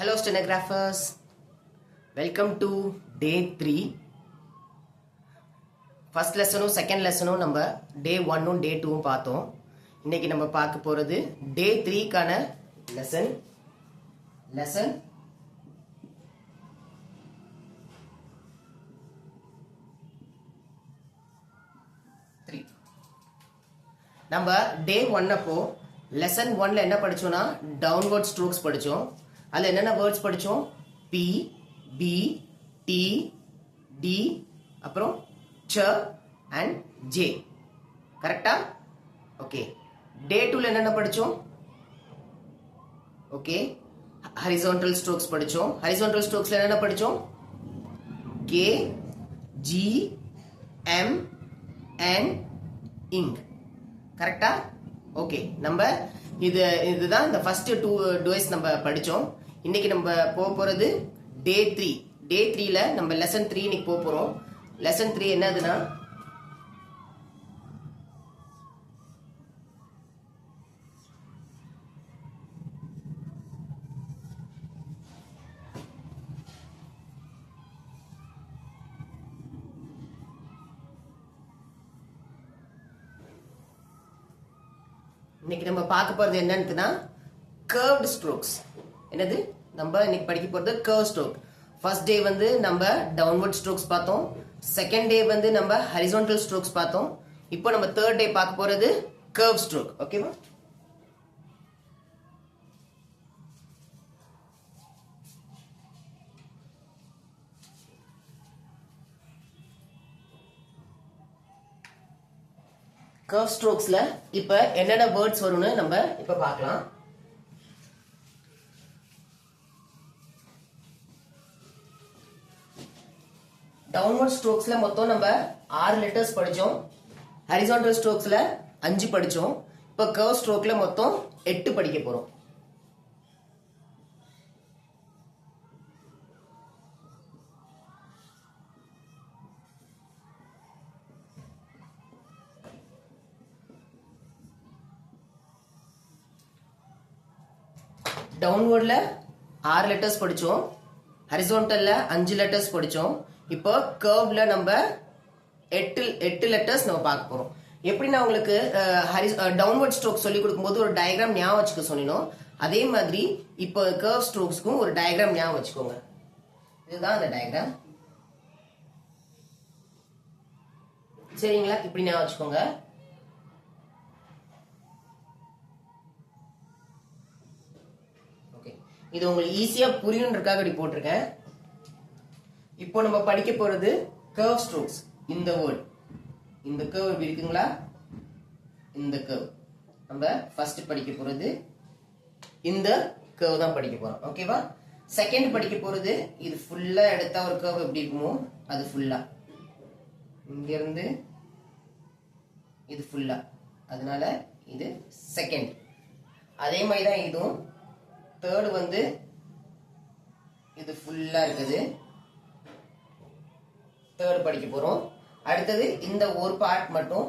Hello stenographers, welcome to day 3. First lesson second lesson நம்ம day 1 day 2 பார்த்தோம். இன்னைக்கு நம்ம பார்க்க போறது day 3 கான lesson 3. நம்ம day 1 அப்போ lesson 1ல என்ன படிச்சோம்னா downward strokes படிச்சோம். அதுல என்னென்ன வேர்ட்ஸ் படிச்சோம்? P, B, T, D, அப்புறம் ch and J. கரெக்டா? ஓகே. டே 2ல என்னென்ன படிச்சோம்? ஓகே. ஹரிசான்டல் ஸ்ட்ரோக்ஸ் படிச்சோம். ஹரிசான்டல் ஸ்ட்ரோக்ஸ்ல என்னென்ன படிச்சோம்? K, G, M and ing. கரெக்டா? ஓகே. நம்ம இதுதான் இந்த ஃபர்ஸ்ட் 2 டேஸ் நம்ம படிச்சோம். இன்னைக்கு நம்ம போக போறது டே 3. டே 3ல நம்ம லெசன் 3 இன்னைக்கு போக போறோம். லெசன் 3 என்னதுன்னா இன்னைக்கு நம்ம பார்க்க போறது என்னன்னா curved strokes. என்னது நம்ம இன்னைக்கு படிக்க போறது curved stroke. ஃபர்ஸ்ட் டே வந்து நம்ம downward strokes பார்த்தோம். செகண்ட் டே வந்து நம்ம horizontal strokes பார்த்தோம். இப்போ நம்ம தேர்ட் டே பார்க்க போறது curved stroke. ஓகேவா? curve strokesல இப்ப என்னென்ன வேர்ட்ஸ் வரும்னு நம்ம இப்ப பார்க்கலாம். டவுன்வர்ட் ஸ்ட்ரோக்ஸ்ல மொத்தம் நம்ம 6 லெட்டர்ஸ் படிச்சோம். ஹரிசான்டல் ஸ்ட்ரோக்ஸ்ல 5 படிச்சோம். இப்ப curve ஸ்ட்ரோக்ல மொத்தம் 8 படிக்க போறோம். டவுன்வர்ட்ல 6 லெட்டர்ஸ் படிச்சோம். ஹரிசான்டல்ல 5 லெட்டர்ஸ் படிச்சோம். இப்போ கர்வ்ல நம்ம 8 லெட்டர்ஸ் நம்ம பார்க்க போறோம். எப்படி நான் உங்களுக்கு டவுன்வர்ட் ஸ்ட்ரோக் சொல்லி கொடுக்கும்போது ஒரு டயக்ராம் ஞாபகம் வச்சுக்க சொன்னோம், அதே மாதிரி இப்போ கர்வ் ஸ்ட்ரோக்ஸ்க்கும் ஒரு டயக்ராம் ஞாபகம் வச்சுக்கோங்க. இதுதான் அந்த டயக்ராம். சரிங்களா? இப்படி ஞாபகம் வச்சுக்கோங்க. இது உங்களுக்கு ஈஸியா புரியுன்றதுக்காக இப்படி போட்டிருக்கேன். இப்போ நம்ம படிக்க போறது curve strokes. இந்த வேர்ட், இந்த curve இப்படி இருக்குங்களா? இந்த curve நம்ம ஃபர்ஸ்ட் படிக்க போறது இந்த curve தான் படிக்க போறோம். ஓகேவா? செகண்ட் படிக்க போறது இது ஃபுல்லா எடுத்தா ஒரு curve எப்படி இருக்குமோ அது ஃபுல்லா இங்க இருந்து இது ஃபுல்லா, அதனால இது செகண்ட். அதே மாதிரி தான் இதுவும். தேர்ட் வந்து இது ஃபுல்லா இருக்குது, தேர்ட் படிக்க போறோம். அடுத்தது இந்த ஒரு பார்ட் மட்டும்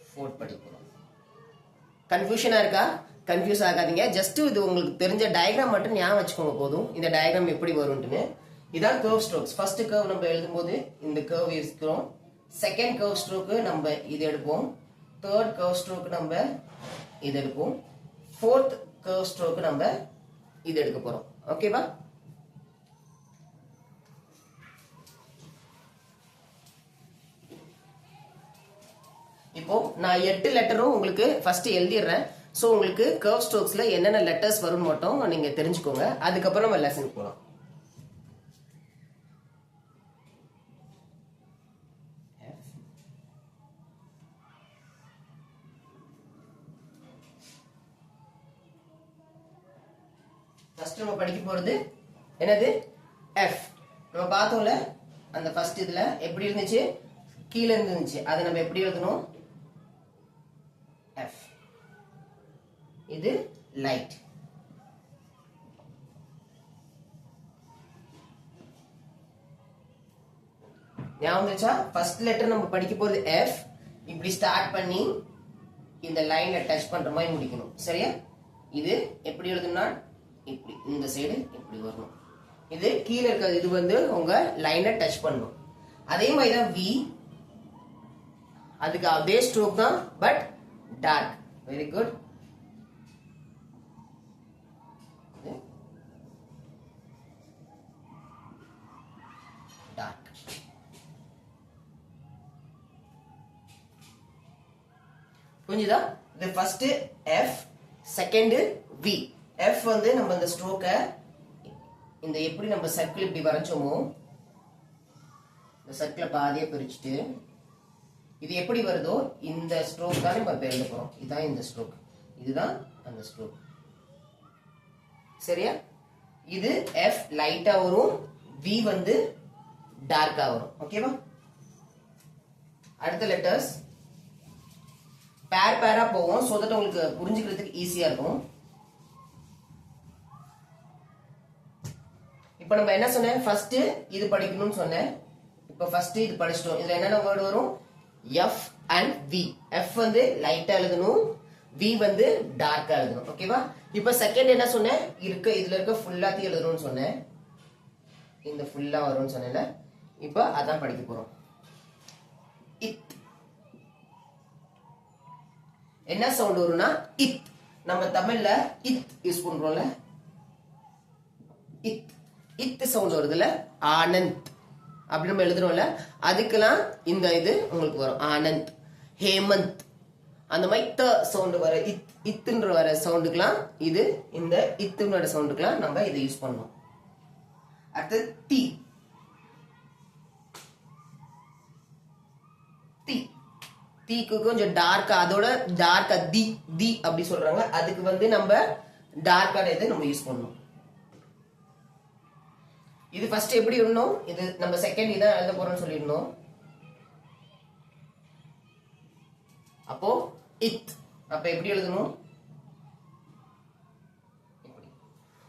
ஃபோர்த் படிக்க போறோம். கன்ஃபியூஷனா இருக்கா? கன்ஃபியூஸ் ஆகாதீங்க. ஜஸ்ட் இது உங்களுக்கு தெரிஞ்ச டயக்ராம் மட்டும் ஞாபகம் வச்சுக்கோங்க போதும். இந்த டயக்ராம் எப்படி வரும்னு. இதான் curve strokes. ஃபர்ஸ்ட் curve நம்ம எழுதும்போது இந்த curve இருக்கிறோம். செகண்ட் curve stroke நம்ம இது எடுப்போம். தேர்ட் curve stroke நம்ம இது எடுப்போம். ஃபோர்த் curve stroke நம்ம இது எடுக்க போறோம். ஓகேவா? இப்போ நான் 8 லெட்டரும் உங்களுக்கு ஃபர்ஸ்ட் எழுதிடுறேன். சோ உங்களுக்கு curve strokesல என்னென்ன லெட்டர்ஸ் வரும் மட்டும் நீங்க தெரிஞ்சுக்கோங்க. அதுக்கப்புறம் நம்ம லெசன் போலாம். ஃபர்ஸ்ட் நம்ம படிக்க போறது என்னது? F. நம்ம பார்த்தோம்ல அந்த ஃபர்ஸ்ட் இதுல எப்படி இருந்துச்சு? கீழ இருந்துச்சு. அதை நம்ம எப்படி எழுதணும்? F. இது லைட். ஞாபகம் வந்துச்சா? ஃபர்ஸ்ட் லெட்டர் நம்ம படிக்க போறது F. இப்படி ஸ்டார்ட் பண்ணி இந்த லைனை டச் பண்ற மாதிரி முடிக்கணும். சரியா? இது எப்படி எழுதணும்னா இப்படி இந்த சைடு இப்படி வரணும். இது கீழே இருக்கிறது இது வந்து உங்க லைனை டச் பண்ணும். அதே மாதிரி தான் வி, அதுக்கு அதே ஸ்ட்ரோக் தான் but dark. Very good. Dark. புரிஞ்சுதா? இது first F, second V. F வந்து நம்ம இந்த ஸ்ட்ரோக்கை இந்த எப்படி நம்ம சர்க்கிள் இப்படி வரைச்சோமோ இந்த சர்க்கிளை பாதியா பிரிச்சுட்டு இது எப்படி வருதோ இந்த ஸ்ட்ரோக் தான் நம்ம எழுத போறோம். இதுதான் இந்த ஸ்ட்ரோக், இதுதான் அந்த ஸ்ட்ரோக். சரியா? இது எஃப் லைட்டா வரும், வி வந்து டார்க்கா வரும். ஓகேவா? அடுத்த லெட்டர்ஸ் பேர் பேரா போவோம், சோ தட் உங்களுக்கு புரிஞ்சுக்கிறதுக்கு ஈஸியா இருக்கும். இப்போ நம்ம என்ன சொன்னேன், ஃபர்ஸ்ட் இது படிக்கணும்னு சொன்னேன். இப்போ ஃபர்ஸ்ட் இது படிச்சிட்டோம். இதுல என்னென்ன வேர்டு வரும்? F and we. எஃப் வந்து லைட்டா எழுதணும், வி வந்து டார்க்கா எழுதணும். ஓகேவா? இப்போ செகண்ட் என்ன சொன்னேன், இதுல இருக்க ஃபுல்லாத்தையும் எழுதணும்னு சொன்னேன். இந்த ஃபுல்லா வரும்னு சொன்னேன்ல, இப்போ அதான் படிக்க போறோம். இத் என்ன சவுண்ட் வரும்னா இத். நம்ம தமிழ்ல இத் யூஸ் பண்றோம்ல, இத் இத் சவுண்ட் வருதுல, ஆனந்த் அப்படி நம்ம எழுதுறோம்ல, அதுக்கெல்லாம் இந்த இது உங்களுக்கு வரும். ஆனந்த், ஹேமந்த், அந்த மாதிரி த சவுண்ட் வர இத்துன்ற வர சவுண்டுக்கெல்லாம் இது, இந்த இத்துன்னு வர சவுண்டுக்கெல்லாம் நம்ம இதை யூஸ் பண்ணோம். அடுத்து டி. டி தீக்கு கொஞ்சம் டார்க்கா, அதோட டார்க்கா தி தி அப்படி சொல்றாங்க, அதுக்கு வந்து நம்ம டார்க்கான இதை நம்ம யூஸ் பண்ணணும். இது ஃபர்ஸ்ட் எப்படி எழுதணும், இது நம்ம செகண்ட் இதான் எழுத போறோம்னு சொல்லிருந்தோம். அப்போ இத், அப்ப எப்படி எழுதணும்?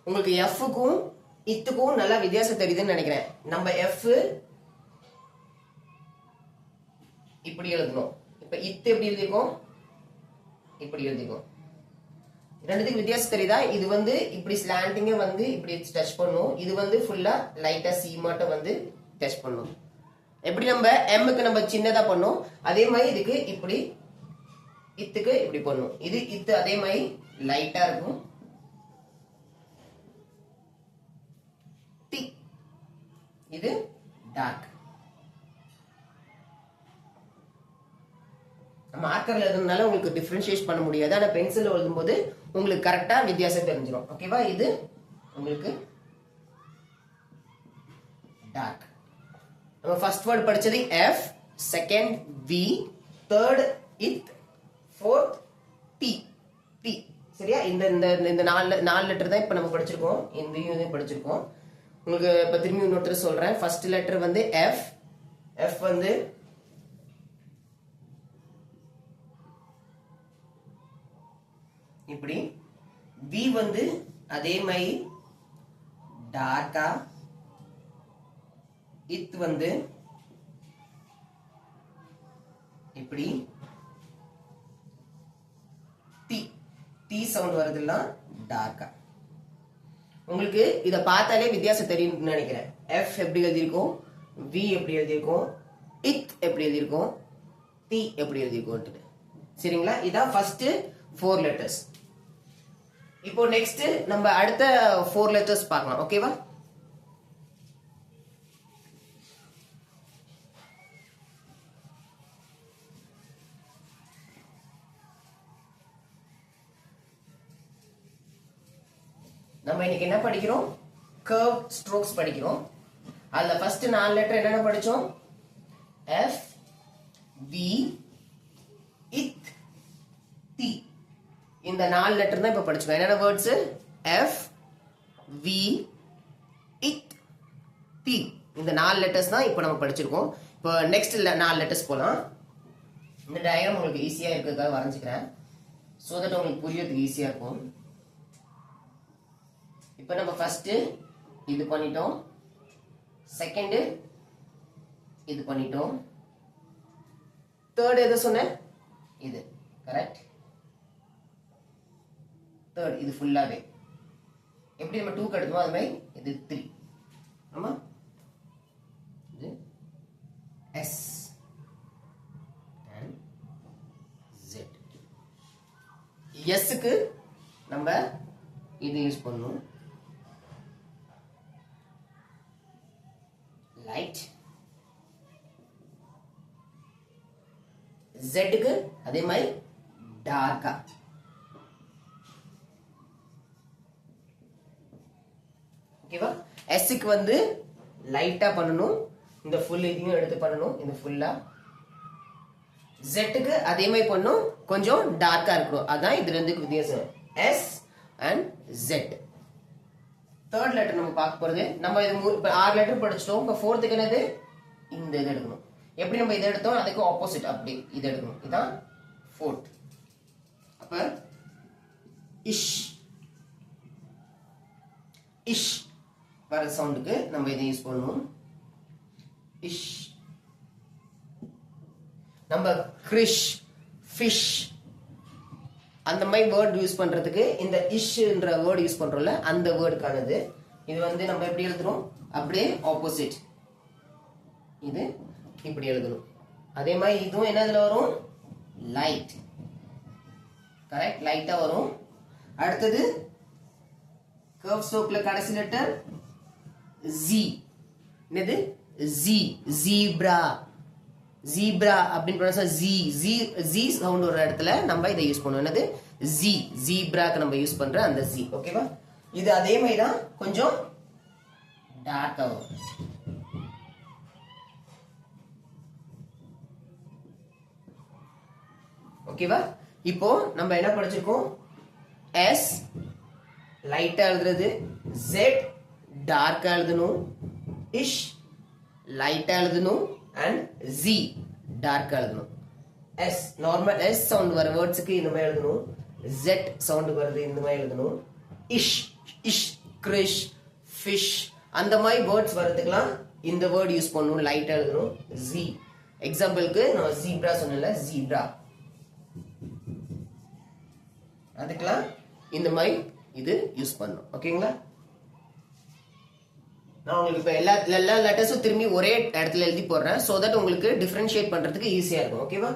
உங்களுக்கு எஃப்க்கும் இத்துக்கும் நல்லா வித்தியாசம் தெரியுதுன்னு நினைக்கிறேன். நம்ம எஃப் இப்படி எழுதணும், இப்ப இத்து எப்படி எழுதிக்கும், இப்படி எழுதிக்கும். ரெண்டுத்துக்கு வித்தியாசம் தெரியுதா? இது வந்து இப்படி ஸ்லாண்டிங்க வந்து இப்படி டச் பண்ணும், இது வந்து ஃபுல்லா லைட்டா சி மட்டும் வந்து டச் பண்ணும். எப்படி நம்ம எம்முக்கு நம்ம சின்னதா பண்ணோம், அதே மாதிரி இதுக்கு இப்படி இத்துக்கு இப்படி பண்ணும். இது இத்து அதே மாதிரி லைட்டா இருக்கும். டி இது டார்க். மார்க்கர்ல எழுதுனால உங்களுக்கு டிஃபரன்ஷியேட் பண்ண முடியாது, ஆனா பென்சில் எழுதும் போது உங்களுக்கு கரெக்டா வித்தியாசம் தெரிஞ்சிடும். ஓகேவா? இது உங்களுக்கு டார்க். நம்ம ஃபர்ஸ்ட் வேர்ட் படிச்சது F, second V, third eth, fourth D. D சரியா? இந்த இந்த நாலு லெட்டர் தான் இப்ப நம்ம படிச்சிருக்கோம், இந்த இதையும் படிச்சிருக்கோம். உங்களுக்கு இப்ப திரும்பி இன்னொரு சொல்றேன். ஃபர்ஸ்ட் லெட்டர் வந்து எஃப், எஃப் வந்து இப்படி, வி வந்து அதே மாதிரி டார்க்கா, இத் வந்து இப்படி, டி டி சவுண்ட் வருதுலாம் டார்க்கா. உங்களுக்கு இத பார்த்தாலே வித்தியாசம் தெரியும் நினைக்கிறேன். எஃப் எப்படி எழுதியிருக்கோம், வி எப்படி எழுதியிருக்கோம், இத் எப்படி எழுதியிருக்கோம், டி எப்படி எழுதியிருக்கோம். சரிங்களா? இதான் ஃபர்ஸ்ட் 4 லெட்டர்ஸ். இப்போ நெக்ஸ்ட் நம்ம அடுத்த 4 லெட்டர்ஸ் பார்க்கலாம். ஓகேவா? நம்ம இன்னைக்கு என்ன படிக்கிறோம், கர்வ் ஸ்ட்ரோக்ஸ் படிக்கிறோம். அதுல ஃபர்ஸ்ட் 4 லெட்டர் என்னென்ன படிச்சோம், எஃப், வி, இத், டி. இந்த 4 லெட்டர் தான் இப்ப படிச்சோம். என்னென்ன வேர்ட்ஸ், எஃப், வி, இத், டி. இந்த 4 லெட்டர்ஸ் தான் இப்ப நம்ம படிச்சிருக்கோம். இப்போ நெக்ஸ்ட் 4 லெட்டர்ஸ் போலாம். இந்த டயக்ராம் உங்களுக்கு ஈஸியா இருக்கிறதுக்காக வரைஞ்சிக்கிறேன், சோ தட் உங்களுக்கு புரியறதுக்கு ஈஸியா இருக்கும். இப்போ நம்ம ஃபர்ஸ்ட் இது பண்ணிட்டோம், செகண்ட் இது பண்ணிட்டோம், தேர்ட் எது சொன்னேன், இது கரெக்ட். தேர்ட் இது ஃபுல்லாவே எப்படி நம்ம 2 எடுத்தோமோ அது மாதிரி இது 3. ஆமா, இது S and Z. S க்கு நம்ம இது யூஸ் பண்ணணும், லைட். Z க்கு அதே மாதிரி டார்க்கா. ஓகேவா? S க்கு வந்து லைட்டா பண்ணணும், இந்த ஃபுல் இதையும் எடுத்து பண்ணணும், இந்த ஃபுல்லா. Z க்கு அதே மாதிரி பண்ணணும், கொஞ்சம் டார்க்கா இருக்கணும். அதான் இது ரெண்டுக்கு வித்தியாசம், S and Z. Third letter நம்ம பார்க்க போறது, நம்ம இது 6 லெட்டர் படிச்சிட்டோம். இப்போ ஃபோர்த்துக்கு என்னது, இந்த இது எடுக்கணும். எப்படி நம்ம இதை எடுத்தோம் அதுக்கு ஆப்போசிட் அப்படி இது எடுக்கணும். இதான் ஃபோர்த். அப்ப இஷ், இஷ் வர சவுண்டுக்கு நம்ம இதை யூஸ் பண்ணணும், இஷ். நம்ம கிரிஷ், ஃபிஷ் அந்த மாதிரி வேர்ட் யூஸ் பண்றதுக்கு இந்த இஷ்ன்ற வேர்ட் யூஸ் பண்றோம்ல, அந்த வேர்டுக்கானது. இது வந்து நம்ம எப்படி எழுதுறோம், அப்படியே ஆப்போசிட் இது இப்படி எழுதணும். அதே மாதிரி இதுவும் என்னதுல வரும், லைட். கரெக்ட், லைட்டா வரும். அடுத்தது கர்வ் ஸ்ட்ரோக்ல கடைசி லெட்டர் Z. என்னது, Z, ஜீப்ரா. ஜீப்ரா அப்படின்னு சொன்னா ஜி சவுண்ட் ஒரு இடத்துல நம்ம இதை யூஸ் பண்ணுவோம். என்னது, ஜி, ஜீப்ராக்கு நம்ம யூஸ் பண்ற அந்த ஜி. ஓகேவா? இது அதே மாதிரி தான், கொஞ்சம் டார்க்கா வரும். ஓகேவா? இப்போ நம்ம என்ன படிச்சிருக்கோம், S லைட்டா எழுதுறது, Z டார்க்கா எழுதணும், இஷ் லைட்டா எழுதணும், and Z டார்க்கா எழுதணும். S நார்மல் S சவுண்ட் வர வேர்ட்ஸ்க்கு இந்த மாதிரி எழுதணும், Z சவுண்ட் வருது இந்த மாதிரி எழுதணும். இஷ், இஷ், கிரிஷ், ஃபிஷ் அந்த மாதிரி வேர்ட்ஸ் வரதுக்குலாம் இந்த வேர்ட் யூஸ் பண்ணணும், லைட்டா எழுதணும், Z. எக்ஸாம்பிளுக்கு நான் ஜீப்ரா சொன்னேன்ல, ஜீப்ரா, அதுக்கெல்லாம் இந்த மாதிரி இது யூஸ் பண்ணணும். ஓகேங்களா? நான் உங்களுக்கு இப்ப எல்லா லெட்டர்ஸும் திரும்பி ஒரே இடத்துல எழுதி போடுறேன், சோ தட் உங்களுக்கு டிஃபரன்ஷியேட் பண்றதுக்கு ஈஸியா இருக்கும். ஓகேவா?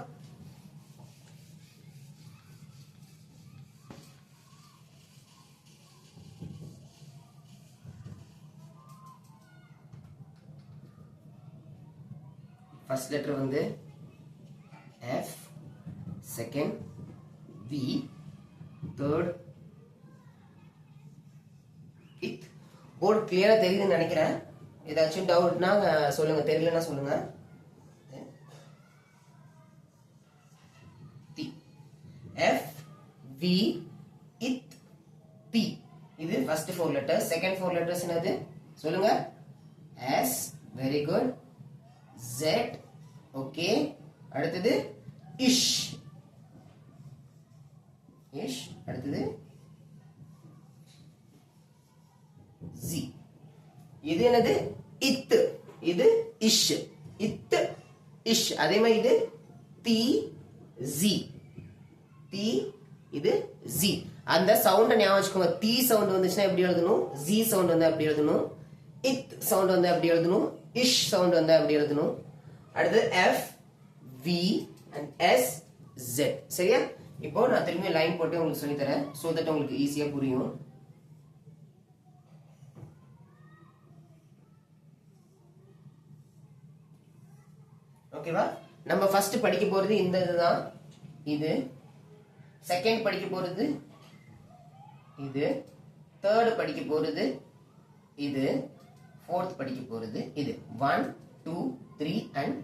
ஃபர்ஸ்ட் லெட்டர் வந்து F, செகண்ட் V, தேர்ட் இத். போர்டு கிளியரா தெரியுதுன்னு நினைக்கிறேன். ஏதாச்சும் டவுட்னா சொல்லுங்க, தெரியலன்னா சொல்லுங்க. F, V, இத், T. இது ஃபர்ஸ்ட் 4 லெட்டர்ஸ். செகண்ட் 4 லெட்டர்ஸ் என்னது சொல்லுங்க, S. Very good. Z. Okay. அடுத்தது இஷ், இஷ். அடுத்தது Z. இது என்னது, இத். இது இஷ், இத், இஷ். அதே மாதிரி இது தி, Z, தி, இது Z. அந்த சவுண்ட ஞாபகம் வச்சுக்கோங்க. தி சவுண்ட் வந்துச்சுன்னா எப்படி எழுதணும், Z சவுண்ட் வந்து அப்படி எழுதணும், இத் சவுண்ட் வந்து அப்படி எழுதணும், இஷ் சவுண்ட் வந்து அப்படி எழுதணும். அடுத்து F, V and S, Z. சரியா? இப்போ நான் திரும்பி லைன் போட்டு உங்களுக்கு சொல்லி தரேன், சோ தட் உங்களுக்கு ஈஸியா புரியும். ஓகேவா? நம்ம ஃபர்ஸ்ட் படிக்க போறது இந்த இதுதான், இது. செகண்ட் படிக்க போறது இது, தேர்ட் படிக்க போறது இது, ஃபோர்த் படிக்க போறது இது. 1, 2, 3 and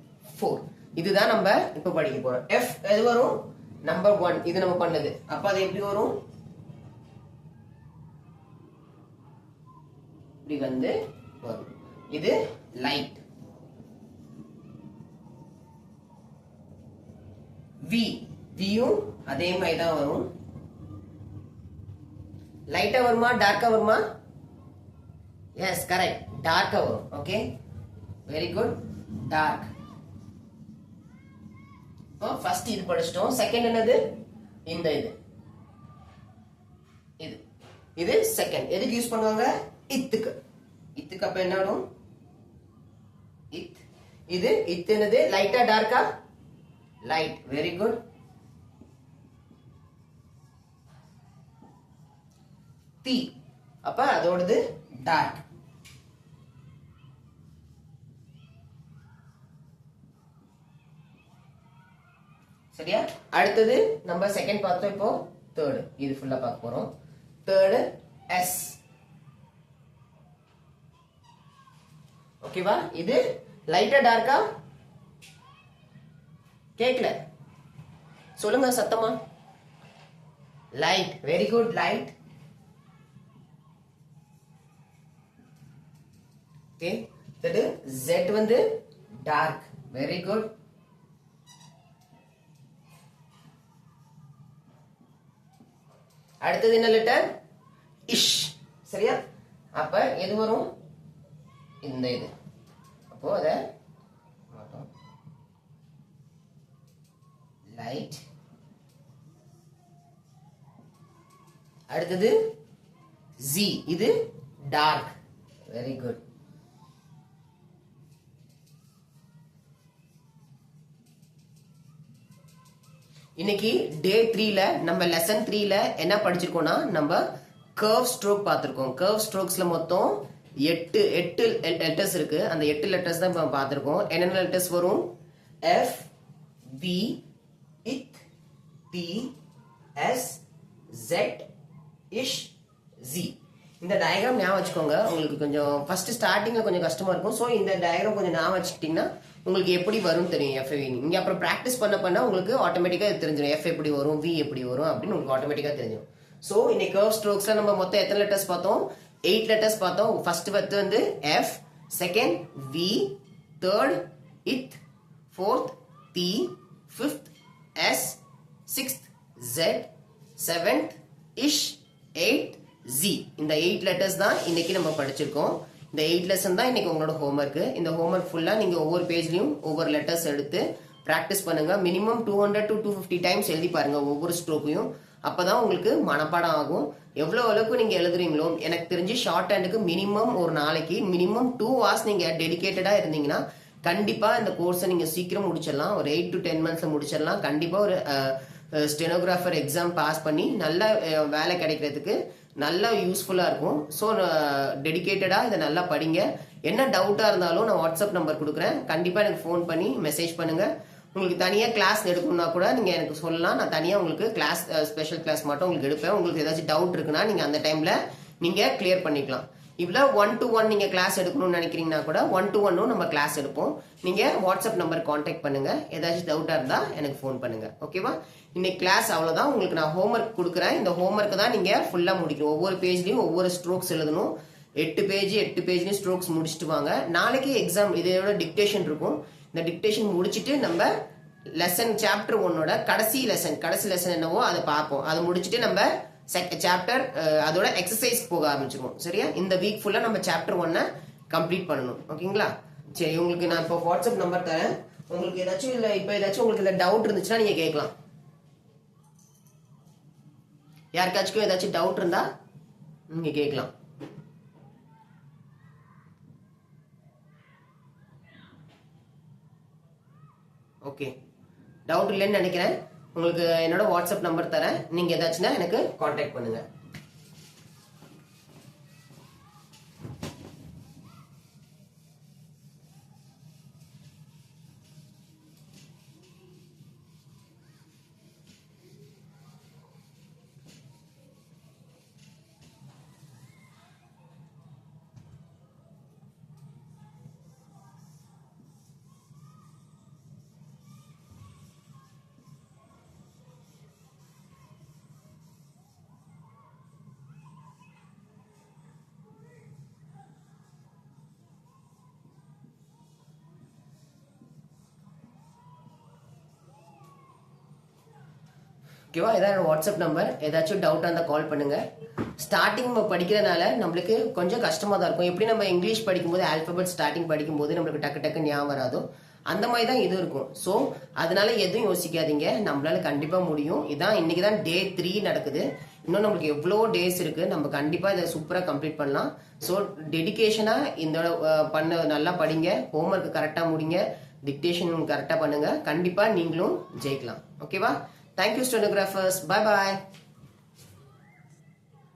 4. இதுதான் நம்ம இப்ப படிக்க போறோம். F எது வரும், நம்பர் 1. இது நம்ம பண்ணது. அப்ப அது எப்படி வரும், இப்படி வந்து வரும். இது லைட். V, Vயும் அதே மாதிரி தான் வரும். லைட்டா வருமா, டார்க்கா வருமா? எஸ், கரெக்ட், டார்க்கா வரும். Okay, very good, dark. First இது படிச்சிட்டோம். செகண்ட் என்னது, இந்த இது, இது இது செகண்ட். எதுக்கு யூஸ் பண்ணுவாங்க? இத்துக்கு. இத்துக்கு அப்ப என்ன ஆகும்? இத். இது இத் என்னது? லைட்டா டார்க்கா? லைட். Very good. தி அப்ப அதோடது டார்க். சரியா? அடுத்தது நம்ம செகண்ட் பார்த்தோம். இப்போ தேர்ட். இது ஃபுல்லா பார்க்க போறோம். Third S. ஓகேவா? இது லைட்டா டார்க்கா? கேக்கல, சொல்லுங்க சத்தமா. Light. Very good. Light. Okay. Z வந்து டார்க். Very good. அடுத்தது என்ன லெட்டர்? இஷ். சரியா? அப்ப எது வரும்? இந்த இது. அப்போ அத லைட். அடுத்தது Z. இது டார்க். Very good. இன்னைக்கு டே 3ல நம்ம லெசன் 3ல என்ன படிச்சிருக்கோம்னா நம்ம கர்வ் ஸ்ட்ரோக் பார்த்திருக்கோம். கர்வ் ஸ்ட்ரோக்ஸ்ல மொத்தம் 8 லெட்டர்ஸ் இருக்கு. அந்த 8 லெட்டர்ஸ் தான் பார்த்திருக்கோம். என்னென்ன லெட்டர்ஸ் வரும்? எஃப், வி, இத், டி, எஸ், ஜெட், இஷ், ஜி. இந்த டயக்ராம் ஞாபகம் வச்சுக்கோங்க. உங்களுக்கு கொஞ்சம் ஃபர்ஸ்ட் ஸ்டார்டிங்ல கொஞ்சம் கஷ்டமா இருக்கும். ஸோ இந்த டயக்ராம் கொஞ்சம் ஞாபகம் வச்சுக்கிட்டீங்கன்னா உங்களுக்கு எப்படி வரும் தெரியும். எஃப் வி நீங்க அப்புறம் ப்ராக்டிஸ் பண்ண உங்களுக்கு ஆட்டோமேட்டிக்கா தெரிஞ்சிடும். எஃப் எப்படி வரும், வி எப்படி வரும் அப்படின்னு உங்களுக்கு ஆட்டோமேட்டிக்கா தெரிஞ்சிடும். ஸோ இன்னைக்கு கர்வ் ஸ்ட்ரோக்ஸ்ல நம்ம மொத்தம் எத்தனை லெட்டர்ஸ் பார்த்தோம்? 8 லெட்டர்ஸ் பார்த்தோம். ஃபர்ஸ்ட் வந்து F, second V, third eth, fourth D, fifth S, sixth Z, seventh ish, eighth G. இந்த 8 லெட்டர்ஸ் தான் இன்னைக்கு நம்ம படிச்சிருக்கோம். இந்த 8 லெசன் தான் இன்னைக்கு உங்களோட ஹோம்ஒர்க். இந்த ஹோம்ஒர்க் ஃபுல்லா நீங்க ஒவ்வொரு பேஜ்லயும் ஒவ்வொரு லெட்டர்ஸ் எடுத்து பிராக்டிஸ் பண்ணுங்க. மினிமம் 200 to 250 டைம்ஸ் எழுதி பாருங்க ஒவ்வொரு ஸ்ட்ரோக்கையும். அப்பதான் உங்களுக்கு மனப்பாடம் ஆகும். எவ்வளவு அளவுக்கு நீங்க எழுதுறீங்களோ, எனக்கு தெரிஞ்சு ஷார்ட் ஹேண்டுக்கு மினிமம் ஒரு நாளைக்கு மினிமம் 2 hours நீங்க டெடிகேட்டடா இருந்தீங்கன்னா கண்டிப்பா இந்த கோர்ஸை நீங்க சீக்கிரம் முடிச்சிடலாம். ஒரு 8 to 10 monthsல முடிச்சிடலாம். கண்டிப்பா ஒரு ஸ்டெனோகிராஃபர் எக்ஸாம் பாஸ் பண்ணி நல்ல வேலை கிடைக்கிறதுக்கு நல்லா யூஸ்ஃபுல்லா இருக்கும். ஸோ டெடிகேட்டடா இதை நல்லா படிங்க. என்ன டவுட்டா இருந்தாலும் நான் வாட்ஸ்அப் நம்பர் கொடுக்குறேன். கண்டிப்பா எனக்கு ஃபோன் பண்ணி மெசேஜ் பண்ணுங்க. உங்களுக்கு தனியா கிளாஸ் எடுக்கணும்னா கூட நீங்க எனக்கு சொல்லலாம். நான் தனியா உங்களுக்கு கிளாஸ் ஸ்பெஷல் கிளாஸ் மட்டும் உங்களுக்கு எடுப்பேன். உங்களுக்கு ஏதாச்சும் டவுட் இருக்குன்னா நீங்க அந்த டைம்ல நீங்க கிளியர் பண்ணிக்கலாம். இவ்வளோ 1-to-1 நீங்க கிளாஸ் எடுக்கணும்னு நினைக்கிறீங்கன்னா கூட 1-to-1 நம்ம கிளாஸ் எடுப்போம். நீங்க வாட்ஸ்அப் நம்பர் கான்டாக்ட் பண்ணுங்க. ஏதாச்சும் டவுட்டா இருந்தா எனக்கு ஃபோன் பண்ணுங்க. ஓகேவா? இன்னைக்கு கிளாஸ் அவ்வளவுதான். உங்களுக்கு நான் ஹோம்ஒர்க் கொடுக்குறேன். இந்த ஹோம்ஒர்க் தான் நீங்க ஃபுல்லா முடிக்கணும். ஒவ்வொரு பேஜ்லயும் ஒவ்வொரு ஸ்ட்ரோக்ஸ் எழுதணும். 8 பேஜ்லயும் ஸ்ட்ரோக்ஸ் முடிச்சுட்டு வாங்க. நாளைக்கு எக்ஸாம் இதோட டிக்டேஷன் இருக்கும். இந்த டிக்டேஷன் முடிச்சுட்டு நம்ம லெசன் சாப்டர் 1 கடைசி லெசன் என்னவோ அதை பார்ப்போம். அதை முடிச்சுட்டு நம்ம சாப்டர் அதோட எக்ஸசைஸ் போக ஆரம்பிச்சிருவோம். சரியா? இந்த வீக் ஃபுல்லா நம்ம சாப்டர் 1 கம்ப்ளீட் பண்ணணும். ஓகேங்களா? சரி, உங்களுக்கு நான் இப்போ வாட்ஸ்அப் நம்பர் தரேன். உங்களுக்கு ஏதாச்சும் இல்ல இப்போ ஏதாச்சும் உங்களுக்கு இந்த டவுட் இருந்துச்சுன்னா நீங்க கேட்கலாம். யாருக்காச்சும் ஏதாச்சும் டவுட் இருந்தா நீங்க கேட்கலாம். ஓகே, டவுட் இல்லைன்னு நினைக்கிறேன். உங்களுக்கு என்னோட வாட்ஸ்அப் நம்பர் தரேன். நீங்க ஏதாச்சுன்னா எனக்கு கான்டாக்ட் பண்ணுங்க. ஓகேவா? இதான் என்னோட வாட்ஸ்அப் நம்பர். ஏதாச்சும் டவுட்டாக இருந்தால் கால் பண்ணுங்க. ஸ்டார்டிங் நம்ம படிக்கிறதுனால நம்மளுக்கு கொஞ்சம் கஷ்டமாக தான் இருக்கும். எப்படி நம்ம இங்கிலீஷ் படிக்கும்போது ஆல்பபெட் ஸ்டார்டிங் படிக்கும்போது நம்மளுக்கு டக்கு ஞாபகம் வராதோ அந்த மாதிரி தான் இது இருக்கும். ஸோ அதனால எதுவும் யோசிக்காதீங்க, நம்மளால கண்டிப்பா முடியும். இதான் இன்னைக்கு தான் டே 3 நடக்குது. இன்னும் நம்மளுக்கு எவ்வளோ டேஸ் இருக்கு, நம்ம கண்டிப்பா இதை சூப்பரா கம்ப்ளீட் பண்ணலாம். ஸோ டெடிகேஷனா இந்த பண்ண நல்லா படிங்க, ஹோம்ஒர்க் கரெக்டா முடிங்க, டிக்டேஷன் கரெக்டா பண்ணுங்க, கண்டிப்பா நீங்களும் ஜெயிக்கலாம். ஓகேவா? Thank you stenographers. Bye bye.